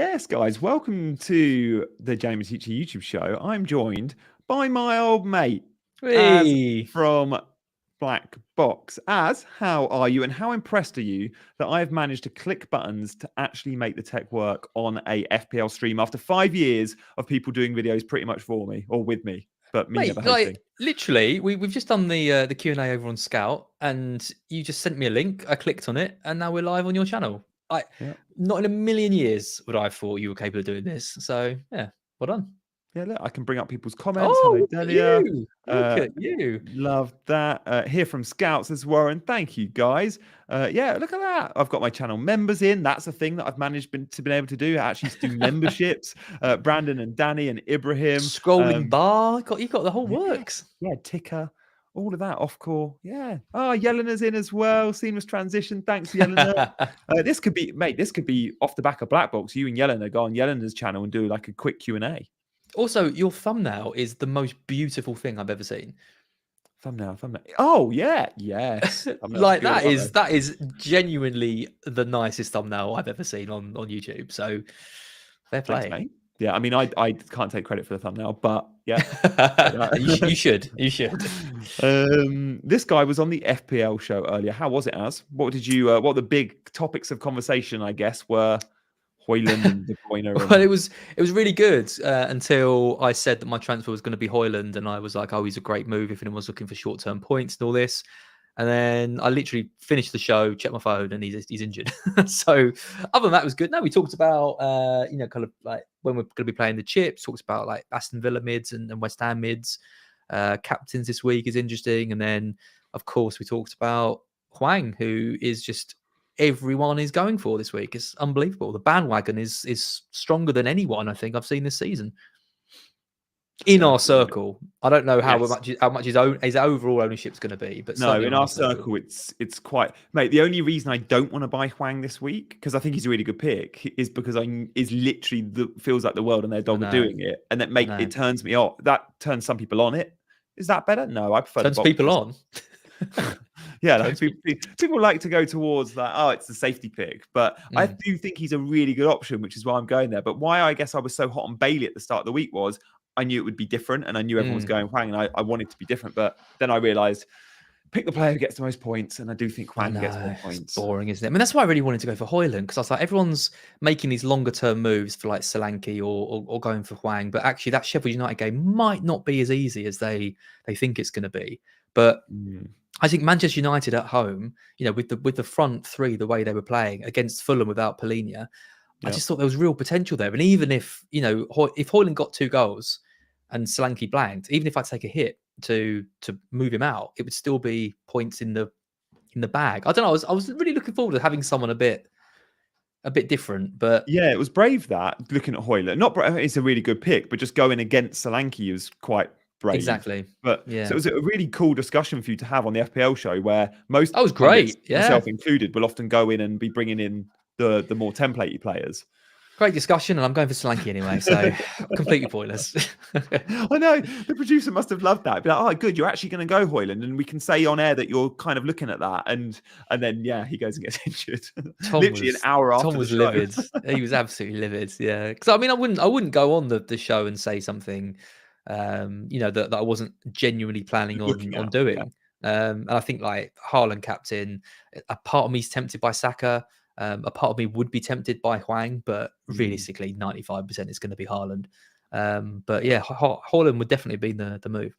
Yes, guys, welcome to the Gianni and AZ YouTube show. I'm joined by my old mate, Az Hey. from Black Box. Az, how are you, and how impressed are you that I've managed to click buttons to actually make the tech work on a FPL stream after 5 years of people doing videos pretty much for me or with me, but me never Mate, hosting? literally, we've just done the Q&A over on Scout, and you just sent me a link. I clicked on it, and now we're live on your channel. Yeah. Not in a million years would I have thought you were capable of doing this. So yeah, well done. Yeah, look, I can bring up people's comments. Oh, Hello, look at Delia. you! Look at you! Love that. Hear from Scouts as well, and thank you, guys. Yeah, look at that. I've got my channel members in. That's a thing that I've managed to be able to do. Actually, do memberships. Brandon and Danny and Ibrahim. Scrolling bar, you got the whole Yeah, works. yeah, ticker. All of that off core. Yeah. Oh, Yelena's in as well. Seamless transition. Thanks, Yelena. This could be, mate. This could be off the back of Black Box. You and Yelena go on Yelena's channel and do like a quick Q&A. Also, your thumbnail is the most beautiful thing I've ever seen. Thumbnail. Oh yeah, yes. Like that is genuinely the nicest thumbnail I've ever seen on YouTube. So fair play. Thanks, mate. Yeah, I mean, I can't take credit for the thumbnail, but yeah, you should. This guy was on the FPL show earlier. How was it, Az? What did you? What the big topics of conversation, I guess, were Hoyland and De Bruyne. Well, it was really good until I said that my transfer was going to be Hoyland, and I was like, oh, he's a great move if anyone's looking for short-term points and all this. And then I literally finished the show, checked my phone, and he's injured. So other than that, it was good. No, we talked about kind of like when we're going to be playing the chips. Talked about like Aston Villa mids and West Ham mids. Captains this week is interesting, and then of course we talked about Hwang, who is just everyone is going for this week. It's unbelievable. The bandwagon is stronger than anyone I think I've seen this season. In our circle, I don't know how much his overall ownership is going to be, but no, in our circle, it's quite, mate. The only reason I don't want to buy Hwang this week, because I think he's a really good pick, is because is literally feels like the world and their dog are doing it, and it turns me off. That turns some people on. It is that better? No, I prefer turns people on. Yeah, like people like to go towards that. Oh, it's the safety pick, but I do think he's a really good option, which is why I'm going there. But why I guess I was so hot on Bailey at the start of the week was I knew it would be different, and I knew everyone was going Hwang, and I wanted to be different. But then I realised pick the player who gets the most points, and I do think Hwang gets more points. It's boring, isn't it? I mean, that's why I really wanted to go for Hoyland, because I was like, everyone's making these longer term moves for like Solanke or going for Hwang, but actually that Sheffield United game might not be as easy as they think it's going to be. But I think Manchester United at home, with the front three, the way they were playing against Fulham without Polinia, I just thought there was real potential there. And even if if Hoyland got 2 goals and Solanke blanked, even if I take a hit to move him out, it would still be points in the bag. I don't know. I was really looking forward to having someone a bit different, but yeah, it was brave that looking at Hoyland. Not it's a really good pick, but just going against Solanke was quite brave. Exactly. But so it was a really cool discussion for you to have on the FPL show, where most was great, myself included, will often go in and be bringing in the more templatey players. Great discussion, and I'm going for Solanke anyway, so completely pointless. I know the producer must have loved that. Be like, oh, good, you're actually going to go Hoyland, and we can say on air that you're kind of looking at that, and then he goes and gets injured. Literally an hour after. Tom was livid. He was absolutely livid. Yeah, because I mean, I wouldn't go on the show and say something, that I wasn't genuinely planning on doing. Yeah. And I think like Haaland captain, a part of me is tempted by Saka. A part of me would be tempted by Hwang, but realistically, 95% is going to be Haaland. But yeah, Haaland would definitely be the move.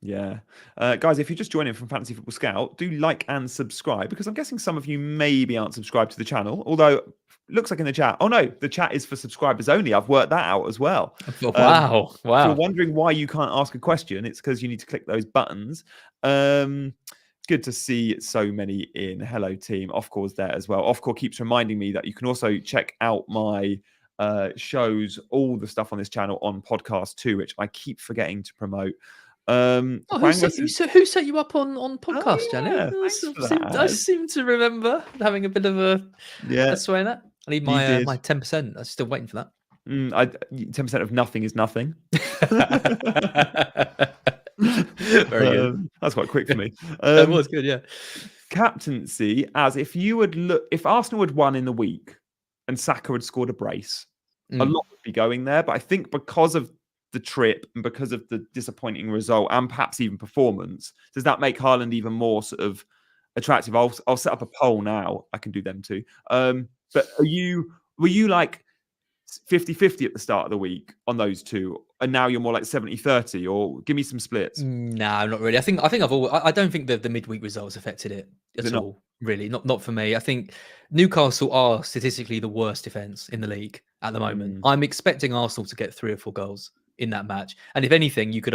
Yeah. Guys, if you're just joining from Fantasy Football Scout, do like and subscribe, because I'm guessing some of you maybe aren't subscribed to the channel, although looks like in the chat. Oh no, the chat is for subscribers only. I've worked that out as well. Wow. If you're wondering why you can't ask a question, it's because you need to click those buttons. Good to see so many in. Hello, team. Offcore's there as well. Offcore keeps reminding me that you can also check out my shows, all the stuff on this channel on podcast too, which I keep forgetting to promote. Who set you up on podcast, Gianni? I seem to remember having a bit of a sway in that. I need my 10%. I'm still waiting for that. 10% of nothing is nothing. Very good. That's quite quick for me. That was good, yeah. Captaincy, as if Arsenal had won in the week and Saka had scored a brace, a lot would be going there. But I think because of the trip and because of the disappointing result and perhaps even performance, does that make Haaland even more sort of attractive? I'll set up a poll now. I can do them too. But were you like 50-50 at the start of the week on those two, and now you're more like 70-30, or give me some splits? No, not really. I think I've always, I don't think that the midweek results affected it at all. Really, not for me. I think Newcastle are statistically the worst defense in the league at the moment. I'm expecting Arsenal to get 3 or 4 goals in that match, and if anything, you can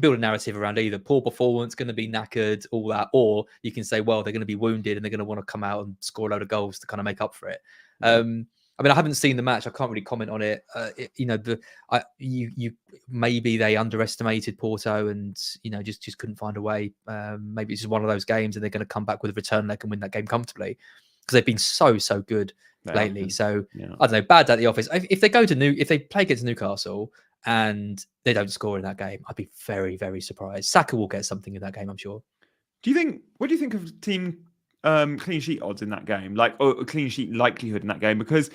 build a narrative around either poor performance, going to be knackered, all that, or you can say, well, they're going to be wounded and they're going to want to come out and score a load of goals to kind of make up for it. I mean, I haven't seen the match. I can't really comment on it. Maybe they underestimated Porto and just couldn't find a way. Maybe it's just one of those games, and they're going to come back with a return leg and win that game comfortably because they've been so good lately. So I don't know. Bad day at the office. If they play against Newcastle and they don't score in that game, I'd be very, very surprised. Saka will get something in that game, I'm sure. What do you think of team clean sheet odds in that game, or clean sheet likelihood in that game? Because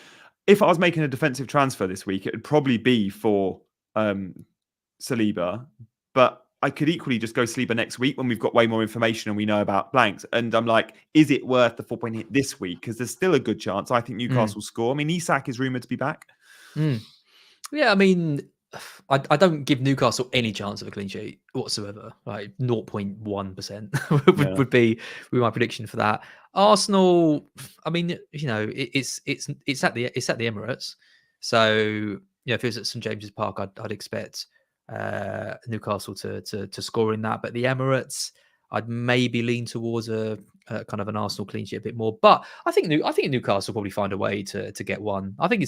if I was making a defensive transfer this week, it would probably be for Saliba, but I could equally just go Saliba next week when we've got way more information and we know about blanks. And I'm like, is it worth the 4-point hit this week? Because there's still a good chance I think Newcastle score. I mean, Isak is rumoured to be back. Yeah, I mean, I don't give Newcastle any chance of a clean sheet whatsoever. Like 0.1% would be my prediction for that. Arsenal, I mean, it's at the Emirates, so if it was at St James's Park, I'd expect Newcastle to score in that. But the Emirates, I'd maybe lean towards a kind of an Arsenal clean sheet a bit more. But I think Newcastle will probably find a way to get one. I think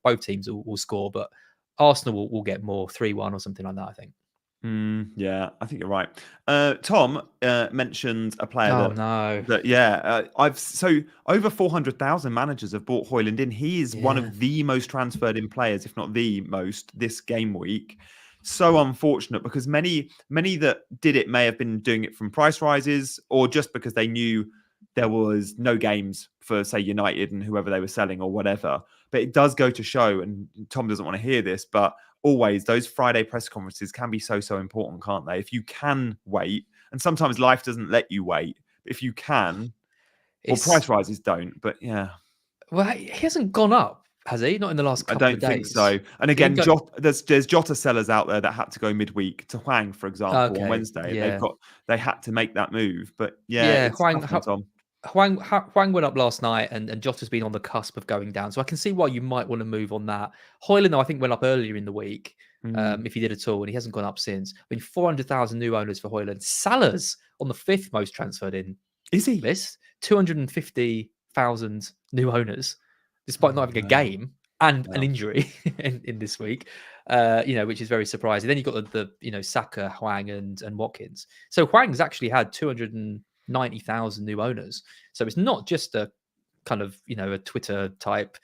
both teams will score, but Arsenal will get more, 3-1 or something like that, I think. Yeah, I think you're right. Tom mentioned a player over 400,000 managers have bought Højlund in. He is one of the most transferred in players, if not the most, this game week. So unfortunate, because many that did it may have been doing it from price rises or just because they knew there was no games for, say, United and whoever they were selling or whatever. But it does go to show, and Tom doesn't want to hear this, but always those Friday press conferences can be so important, can't they? If you can wait, and sometimes life doesn't let you wait, but if you can, price rises don't, but yeah. Well, he hasn't gone up, has he? Not in the last couple of days. I don't think so. And again, there's Jota sellers out there that had to go midweek to Hwang, for example, on Wednesday. They had to make that move. But Hwang went up last night, and Jota's been on the cusp of going down. So I can see why you might want to move on that. Højlund, though, I think went up earlier in the week, if he did at all, and he hasn't gone up since. I mean, 400,000 new owners for Højlund. Salah's on the 5th most transferred in. Is he? List 250,000 new owners, despite not having a game and an injury in this week. Which is very surprising. Then you've got the Saka, Hwang, and Watkins. So Hwang's actually had 290,000 new owners. So it's not just a kind of, a Twitter type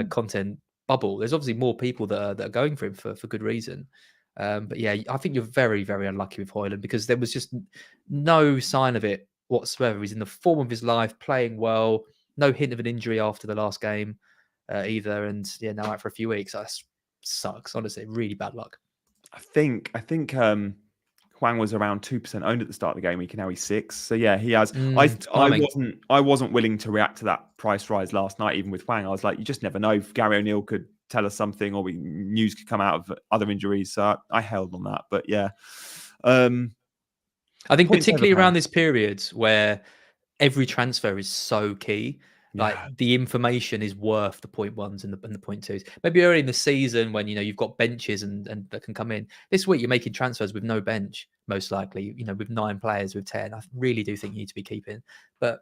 content bubble. There's obviously more people that are going for him for good reason. But yeah, I think you're very, very unlucky with Højlund because there was just no sign of it whatsoever. He's in the form of his life, playing well, no hint of an injury after the last game either. And now out for a few weeks. That sucks, honestly. Really bad luck. I think Hwang was around 2% owned at the start of the game week, and now he's 6%. So yeah, he has. I wasn't willing to react to that price rise last night, even with Hwang. I was like, you just never know if Gary O'Neill could tell us something, or news could come out of other injuries. So I held on that. But yeah, I think particularly around this period where every transfer is so key. Like the information is worth the 0.1s and the 0.2s. Maybe early in the season when you've got benches and that can come in. This week you're making transfers with no bench, most likely. With 9 players, with 10. I really do think you need to be keeping. But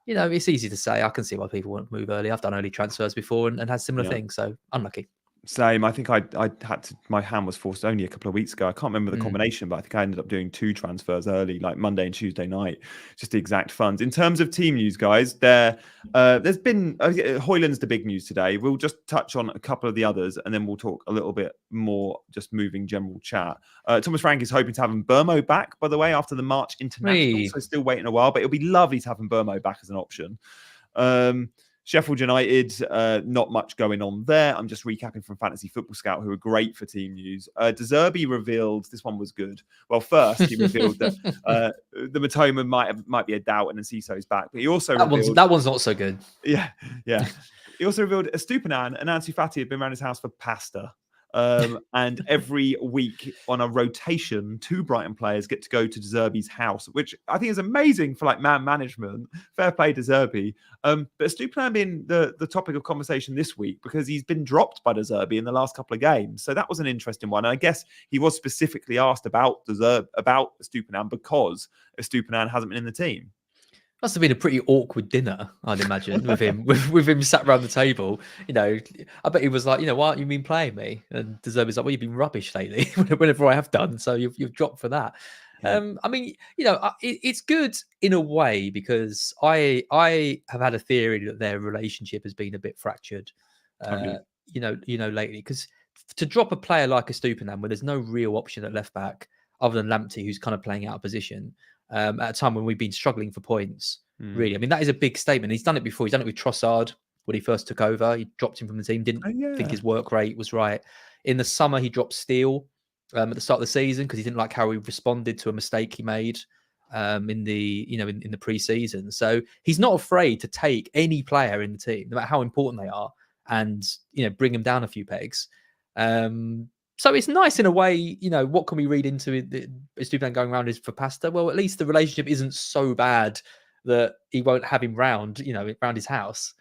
it's easy to say. I can see why people want to move early. I've done early transfers before and had similar things. So unlucky. Same. I think I had to. My hand was forced only a couple of weeks ago. I can't remember the combination, but I think I ended up doing 2 transfers early, like Monday and Tuesday night, just the exact funds. In terms of team news, guys, there's been Højlund's the big news today. We'll just touch on a couple of the others, and then we'll talk a little bit more, just moving general chat. Thomas Frank is hoping to have Mbeumo back, by the way, after the March international. So still waiting a while, but it'll be lovely to have Mbeumo back as an option. Sheffield United, not much going on there. I'm just recapping from Fantasy Football Scout, who are great for team news. De Zerbi revealed, this one was good. Well, first he revealed that the Matoma might be a doubt and Enciso's back, but he also revealed that one's not so good. Yeah. He also revealed Estupinan and Ansu Fati had been around his house for pasta. And every week on a rotation, 2 Brighton players get to go to De Zerbi's house, which I think is amazing for like man management. Fair play to Zerbi. But Estupinan being the topic of conversation this week because he's been dropped by De Zerbi in the last couple of games. So that was an interesting one. And I guess he was specifically asked about Estupinan because Estupinan hasn't been in the team. Must have been a pretty awkward dinner, I'd imagine, with him with him sat around the table. You know, I bet he was like, why aren't you been playing me? And De Zerbi's like, well, you've been rubbish lately. Whenever I have done, so you've dropped for that. Yeah. I mean, it's good in a way because I have had a theory that their relationship has been a bit fractured. Lately, because to drop a player like a Estupinan, where there's no real option at left back other than Lamptey, who's kind of playing out of position. At a time when we've been struggling for points, really. I mean, that is a big statement. He's done it before. He's done it with Trossard when he first took over. He dropped him from the team, didn't think his work rate was right. In the summer, he dropped Steele at the start of the season because he didn't like how he responded to a mistake he made in the pre-season. So he's not afraid to take any player in the team, no matter how important they are, and bring them down a few pegs. So it's nice in a way, what can we read into it? Estupinan going around is for pasta. Well, at least the relationship isn't so bad that he won't have him round his house.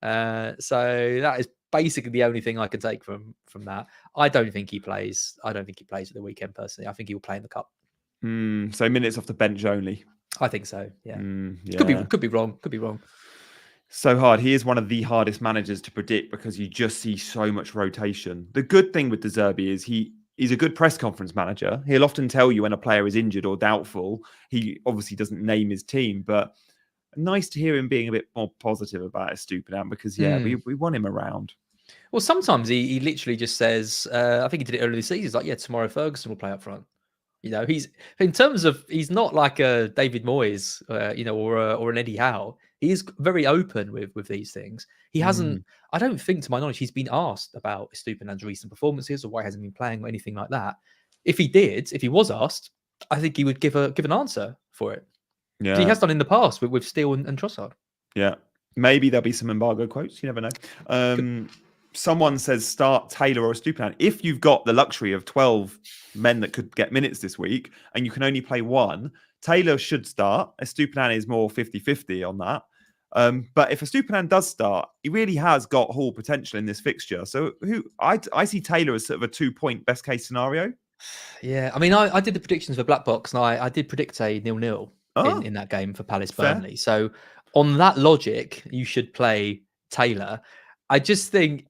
So that is basically the only thing I can take from that. I don't think he plays. I don't think he plays at the weekend personally. I think he will play in the cup. So minutes off the bench only. I think so. Yeah. Could be wrong. Could be wrong. So hard. He is one of the hardest managers to predict because you just see so much rotation. The good thing with De Zerbi is he's a good press conference manager. He'll often tell you when a player is injured or doubtful. He obviously doesn't name his team, but nice to hear him being a bit more positive about Estupinan because, we want him around. Well, sometimes he literally just says, I think he did it earlier this season. He's like, tomorrow Ferguson will play up front. He's in terms of he's not like a David Moyes, or an Eddie Howe. He is very open with these things. He hasn't. I don't think, to my knowledge, he's been asked about Estupinan's recent performances or why he hasn't been playing or anything like that. If he was asked, I think he would give an answer for it. Yeah, he has done in the past with Steele and Trossard. Yeah, maybe there'll be some embargo quotes. You never know. Someone says start Taylor or Estupinan. If you've got the luxury of 12 men that could get minutes this week and you can only play one, Taylor should start. Estupinan is more 50-50 on that. But if Estupinan does start, he really has got Hall potential in this fixture. So I see Taylor as sort of a 2-point best case scenario. Yeah, I mean, I did the predictions for Black Box and I did predict a 0-0 in that game for Palace Burnley. Fair. So on that logic, you should play Taylor. I just think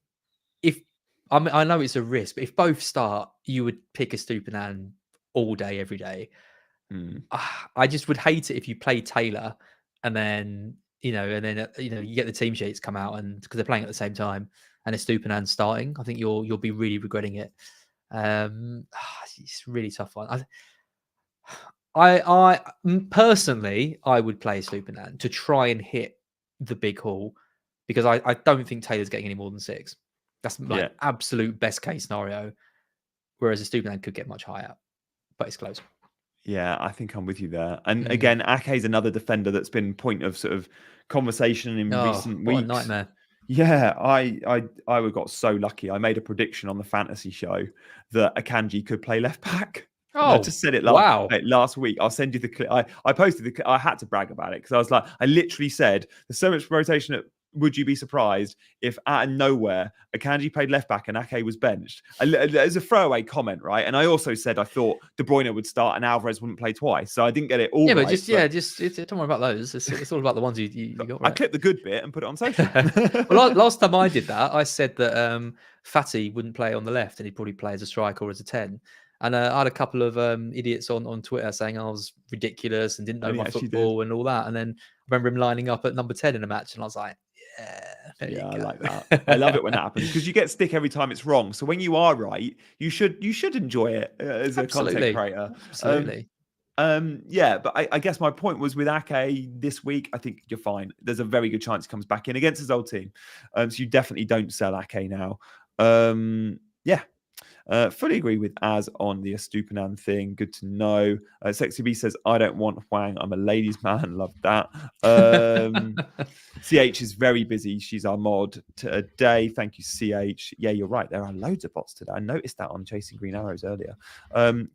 I know it's a risk, but if both start, you would pick Estupinan all day, every day. I just would hate it if you play Taylor and then you get the team sheets come out and because they're playing at the same time and Estupinan starting. I think you'll be really regretting it. It's a really tough one. I personally I would play Estupinan to try and hit the big haul because I don't think Taylor's getting any more than 6. That's absolute best case scenario. Whereas Estupinan could get much higher, but it's close. Yeah, I think I'm with you there. And again, Ake is another defender that's been point of sort of conversation in recent weeks. What a nightmare. Yeah, I got so lucky. I made a prediction on the fantasy show that Akanji could play left back. I just said it last week. I'll send you the clip. I posted the clip. I had to brag about it because I was like, I literally said there's so much rotation at would you be surprised if out of nowhere Akanji played left back and Ake was benched? There's a throwaway comment, right? And I also said I thought De Bruyne would start and Alvarez wouldn't play twice, so I didn't get it all. But don't worry about those. It's all about the ones you got right. I clipped the good bit and put it on social. Well, last time I did that, I said that Fati wouldn't play on the left and he'd probably play as a striker or as a 10. And I had a couple of idiots on Twitter saying I was ridiculous and didn't know my football and all that. And then I remember him lining up at number 10 in a match, and I was like, yeah, I like that. I love it when that happens because you get stick every time it's wrong. So when you are right, you should enjoy it as a content creator. Absolutely. Yeah, but I guess my point was with Ake this week, I think you're fine. There's a very good chance he comes back in against his old team. So you definitely don't sell Ake now. Yeah. Fully agree with Az on the Estupinan thing. Good to know. Sexy B says, I don't want Huang. I'm a ladies' man. Love that. CH is very busy. She's our mod today. Thank you, CH. Yeah, you're right. There are loads of bots today. I noticed that on Chasing Green Arrows earlier.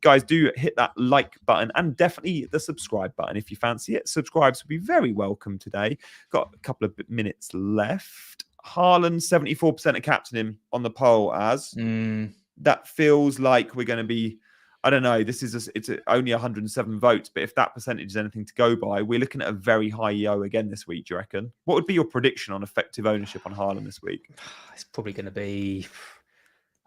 Guys, do hit that like button and definitely the subscribe button if you fancy it. Subscribes would be very welcome today. Got a couple of minutes left. Haaland, 74% of captaining on the poll as. That feels like we're going to be, I don't know, it's only 107 votes, but if that percentage is anything to go by, we're looking at a very high EO again this week, do you reckon? What would be your prediction on effective ownership on Haaland this week? It's probably going to be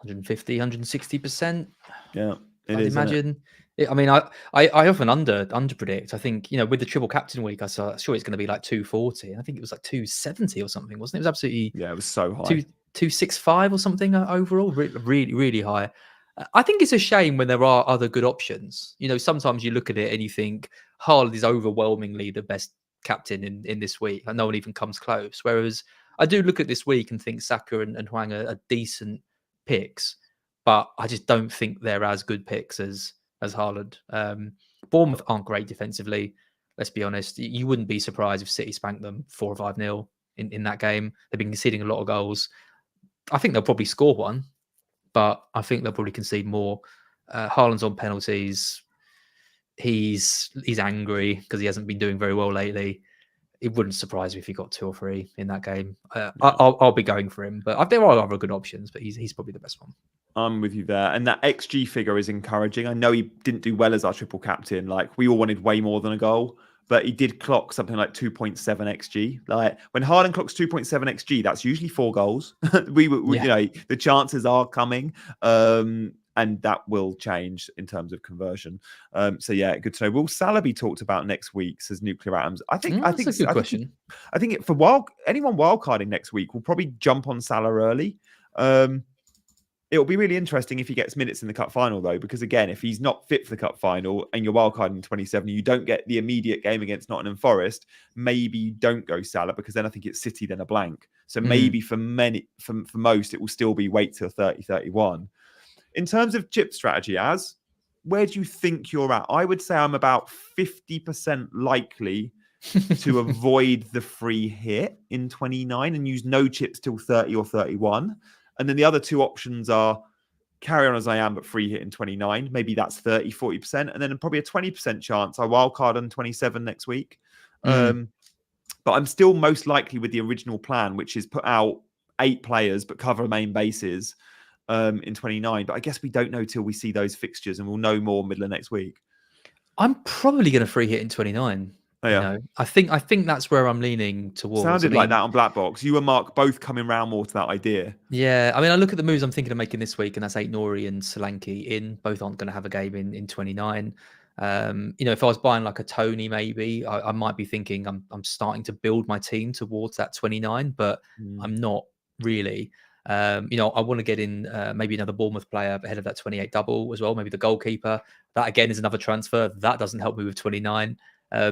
150, 160%. Yeah, I'd imagine. I mean, I often under predict. I think, with the triple captain week, I saw sure it's going to be like 240. I think it was like 270 or something, wasn't it? It was absolutely, yeah, it was so high. 265 or something overall, really, really high. I think it's a shame when there are other good options. Sometimes you look at it and you think Haaland is overwhelmingly the best captain in this week, and no one even comes close. Whereas I do look at this week and think Saka and Huang are decent picks, but I just don't think they're as good picks as Haaland. Bournemouth aren't great defensively. Let's be honest. You wouldn't be surprised if City spanked them 4 or 5-0 in that game. They've been conceding a lot of goals. I think they'll probably score one, but I think they'll probably concede more. Haaland's on penalties. He's angry because he hasn't been doing very well lately. It wouldn't surprise me if he got 2 or 3 in that game. I'll be going for him, but there are other good options, but he's probably the best one. I'm with you there. And that XG figure is encouraging. I know he didn't do well as our triple captain. Like, we all wanted way more than a goal, but he did clock something like 2.7 XG. Like, when Haaland clocks 2.7 XG, that's usually 4 goals. The chances are coming. And that will change in terms of conversion. So yeah, good to know. Will Salah be talked about next week? Says Nuclear Atoms. I think that's a good question. I think anyone wildcarding next week will probably jump on Salah early. It'll be really interesting if he gets minutes in the cup final, though, because again, if he's not fit for the cup final and you're wildcarding in 27, you don't get the immediate game against Nottingham Forest. Maybe you don't go Salah because then I think it's City, then a blank. So maybe for most, it will still be wait till 30-31. In terms of chip strategy, where do you think you're at? I would say I'm about 50% likely to avoid the free hit in 29 and use no chips till 30 or 31. And then the other 2 options are carry on as I am, but free hit in 29. Maybe that's 30, 40%. And then probably a 20% chance I wildcard on 27 next week. But I'm still most likely with the original plan, which is put out 8 players, but cover main bases in 29. But I guess we don't know till we see those fixtures, and we'll know more middle of next week. I'm probably going to free hit in 29. Oh, yeah. I think that's where I'm leaning towards. Sounded like that on Black Box. You and Mark both coming round more to that idea. Yeah, I mean, I look at the moves I'm thinking of making this week, and that's Aït-Nouri and Solanke in. Both aren't going to have a game in 29. If I was buying like a Tony, maybe I might be thinking I'm starting to build my team towards that 29, but I'm not really. I want to get in maybe another Bournemouth player ahead of that 28 double as well. Maybe the goalkeeper. That again is another transfer. That doesn't help me with 29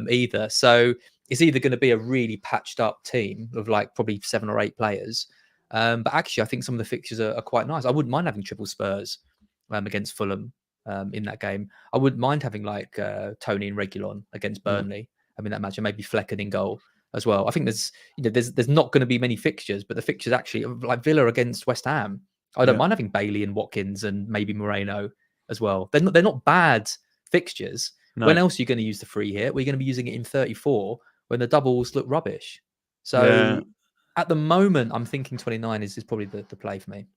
either. So it's either going to be a really patched up team of like probably 7 or 8 players. But actually, I think some of the fixtures are quite nice. I wouldn't mind having triple Spurs against Fulham in that game. I wouldn't mind having like Tony and Reguilon against Burnley. I mean, that match, and maybe Flecken in goal as well. I think there's not going to be many fixtures, but the fixtures actually, like Villa against West Ham, I don't mind having Bailey and Watkins and maybe Moreno as well. They're not bad fixtures. No. When else are you going to use the free hit? We're going to be using it in 34 when the doubles look rubbish. So at the moment, I'm thinking 29 is probably the play for me.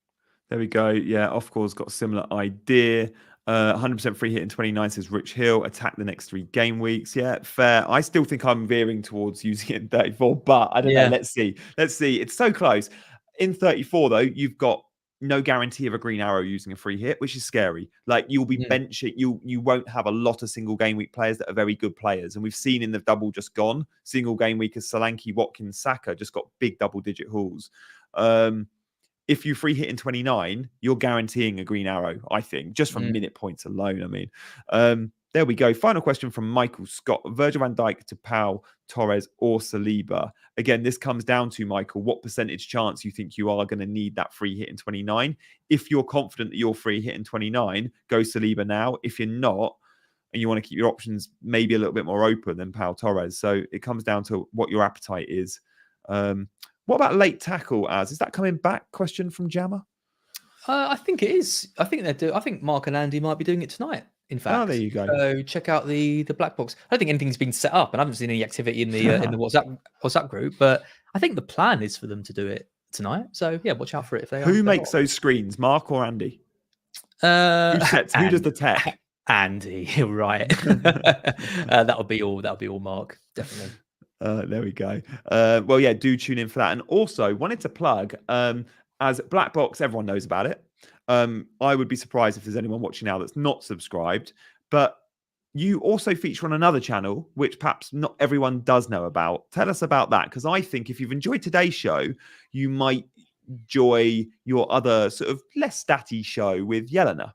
There we go. Yeah, Ofcore's got a similar idea. 100% free hit in 29 says Rich Hill. Attack the next 3 game weeks. Yeah, fair. I still think I'm veering towards using it in 34, but I don't know. Let's see. It's so close. In 34, though, you've got no guarantee of a green arrow using a free hit, which is scary. Like, you'll be benching. You won't have a lot of single game week players that are very good players. And we've seen in the double just gone, single game week as Solanke, Watkins, Saka just got big double-digit hauls. If you free hit in 29, you're guaranteeing a green arrow, I think, just from minute points alone. I mean, There we go. Final question from Michael Scott. Virgil van Dijk to Pau, Torres or Saliba. Again, this comes down to, Michael, what percentage chance you think you are going to need that free hit in 29. If you're confident that you're free hit in 29, go Saliba now. If you're not, and you want to keep your options maybe a little bit more open than Pau Torres. So it comes down to what your appetite is. What about late tackle, Az? Is that coming back? Question from Jammer. I think it is. I think they're I think Mark and Andy might be doing it tonight. In fact, there you go. So check out the black box. I don't think anything's been set up, and I haven't seen any activity in the WhatsApp group. But I think the plan is for them to do it tonight. So yeah, watch out for it if they. Who makes those screens, Mark or Andy? Who does the tech? Andy, right? That'll be all Mark, definitely. There we go. Well, yeah, do tune in for that. And also wanted to plug, as Black Box, everyone knows about it. I would be surprised if there's anyone watching now that's not subscribed, but you also feature on another channel, which perhaps not everyone does know about. Tell us about that, because I think if you've enjoyed today's show, you might enjoy your other sort of less statty show with Yelena.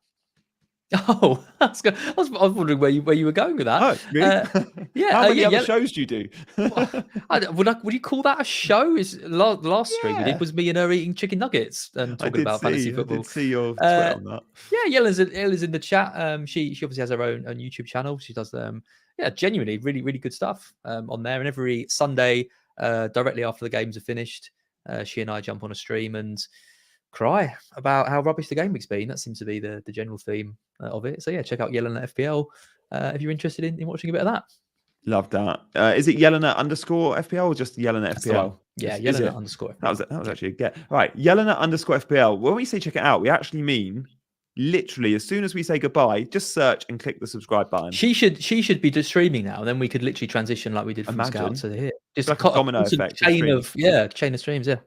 Oh, that's good. I was wondering where you were going with that. Oh, really? Yeah. How many other shows do you do? Would you call that a show? Is the last stream we did was me and her eating chicken nuggets and talking about fantasy football. I did see your Twitter on that. Yeah, Yelena's in the chat. She obviously has her own YouTube channel. She does genuinely really, really good stuff on there. And every Sunday, directly after the games are finished, she and I jump on a stream and cry about how rubbish the game week's been. That seems to be the general theme of it. So yeah, check out Yelena FPL if you're interested in watching a bit of that. Love that. Is it Yelena _FPL or just Yelena FPL? Yeah, Yelena _ FPL. That was actually a get. All right, Yelena _FPL. When we say check it out, we actually mean literally as soon as we say goodbye, just search and click the subscribe button. She should be just streaming now, and then we could literally transition like we did from Scout to here. Just like a domino effect. Chain of streams. Yeah.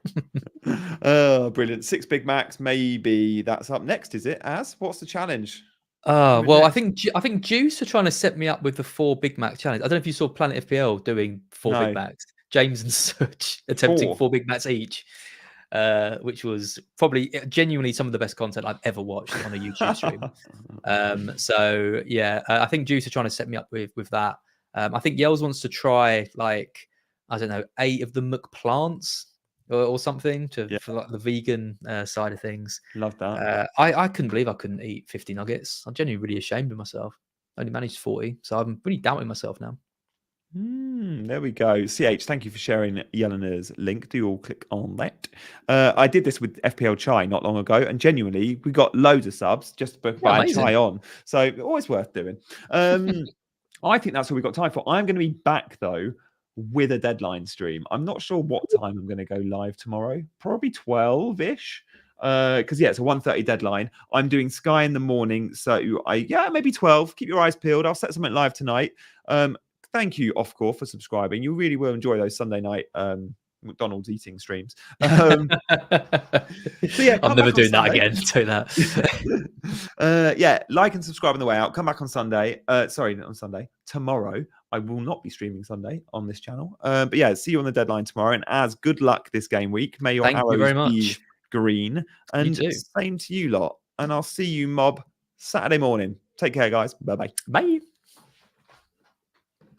Oh, brilliant! 6 Big Macs. Maybe that's up next. Is it? What's the challenge? Well, I think Juice are trying to set me up with the 4 Big Mac challenge. I don't know if you saw Planet FPL doing 4 Big Macs. James and Such attempting 4 Big Macs each. Which was probably genuinely some of the best content I've ever watched on a YouTube stream. So yeah, I think Juice are trying to set me up with that. I think Yells wants to try like, I don't know, 8 of the McPlants or something for like the vegan side of things. Love that. I couldn't believe I couldn't eat 50 nuggets. I'm genuinely really ashamed of myself. I only managed 40, so I'm really doubting myself now. There we go. CH, thank you for sharing Yelena's link. Do all click on that. I did this with FPL Chai not long ago, and genuinely, we got loads of subs just by Chai on. So always worth doing. I think that's all we've got time for. I'm going to be back, though, with a deadline stream. I'm not sure what time I'm going to go live tomorrow. Probably 12-ish. Because it's a 1:30 deadline. I'm doing Sky in the morning. So maybe 12. Keep your eyes peeled. I'll set something live tonight. Thank you, Offcore, for subscribing. You really will enjoy those Sunday night McDonald's eating streams. So I'm never doing that again. Do that. Like and subscribe on the way out. Come back on Sunday. Sorry, not on Sunday. Tomorrow. I will not be streaming Sunday on this channel. But yeah, see you on the deadline tomorrow. And as good luck this game week. May your arrows be green. And same to you lot. And I'll see you, mob, Saturday morning. Take care, guys. Bye-bye. Bye.